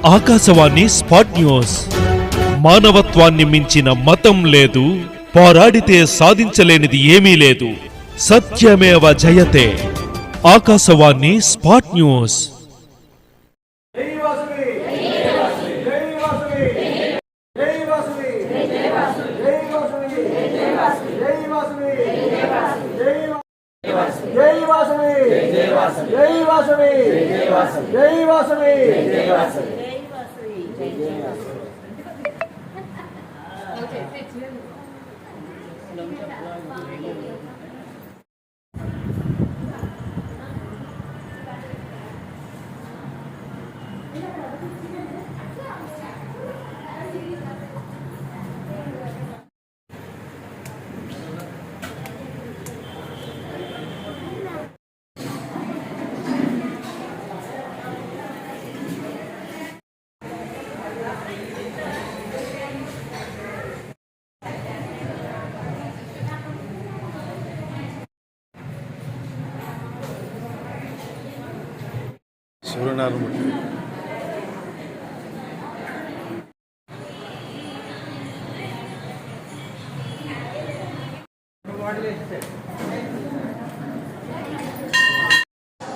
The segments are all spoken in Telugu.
Akashvani spot news. మానవత్వాన్ని మించిన మతం లేదు, పోరాడితే సాధించలేనిది ఏమీ లేదు. సత్యమేవ జయతే. Akashvani spot news.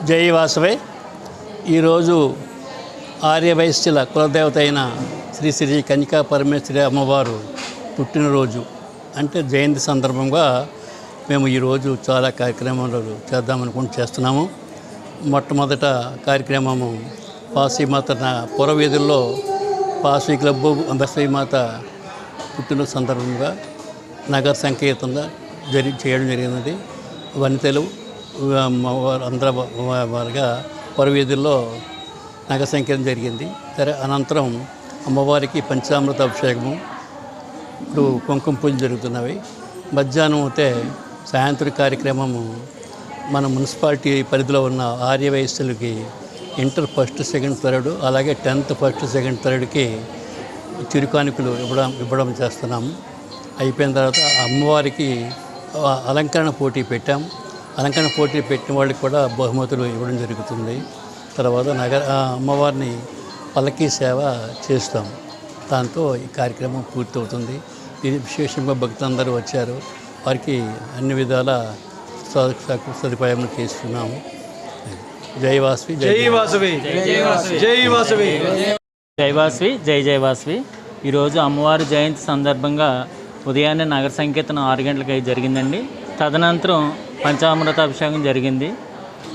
జై వాసవే. ఈరోజు ఆర్యవైశ్యుల కులదేవత అయిన శ్రీ శ్రీ కన్యకా పరమేశ్వరి అమ్మవారు పుట్టినరోజు అంటే జయంతి సందర్భంగా మేము ఈరోజు చాలా కార్యక్రమాలు చేస్తున్నాము. మొట్టమొదట కార్యక్రమము పార్శ్వీమాత పురవీధుల్లో పార్శ్వీ క్లబ్బు అంబశ్వీమాత పుట్టిన సందర్భంగా నగర సంకీర్తనగా చేయడం జరిగినది. వనితలు అందరూ వారిగా పురవీధుల్లో నగర సంకీర్తన జరిగింది. సరే, అనంతరం అమ్మవారికి పంచామృత అభిషేకము, ఇప్పుడు కుంకుమ పూజలు జరుగుతున్నవి. మధ్యాహ్నం అయితే సాయంత్రం కార్యక్రమము మన మున్సిపాలిటీ పరిధిలో ఉన్న ఆర్యవైశ్యులకి ఇంటర్ ఫస్ట్ సెకండ్ థర్డ్ అలాగే 10th ఫస్ట్ సెకండ్ థర్డ్కి చిరుకానుకలు ఇవ్వడం చేస్తున్నాము. అయిపోయిన తర్వాత అమ్మవారికి అలంకరణ పోటీ పెట్టాము. అలంకరణ పోటీ పెట్టిన వాళ్ళకి కూడా బహుమతులు ఇవ్వడం జరుగుతుంది. తర్వాత అమ్మవారిని పల్లకీ సేవ చేస్తాం. దాంతో ఈ కార్యక్రమం పూర్తవుతుంది. ఇది విశేషంగా భక్తులందరూ వచ్చారు. వారికి అన్ని విధాల సదుపాయం చేస్తున్నాము. జై వాసవి, జై వాసవి, జై వాసవి, జై వాసవి, జై జై వాసవి. ఈరోజు అమ్మవారి జయంతి సందర్భంగా ఉదయాన్నే నగర సంకీర్తన 6 గంటలకి జరిగిందండి. తదనంతరం పంచామృత అభిషేకం జరిగింది.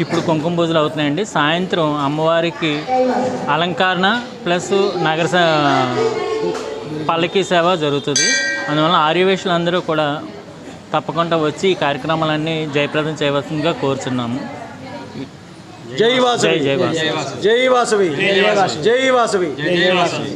ఇప్పుడు కుంకుమ పూజలు అవుతున్నాయండి. సాయంత్రం అమ్మవారికి అలంకరణ ప్లస్ నగర పల్లకీ సేవ జరుగుతుంది. అందువల్ల ఆర్యవైశ్యులందరూ కూడా తప్పకుండా వచ్చి ఈ కార్యక్రమాలన్నీ జయప్రదం చేయవలసిందిగా కోరుచున్నాము. జై వాసవి, జై వాసవి, జై వాసవి, జై వాసవి.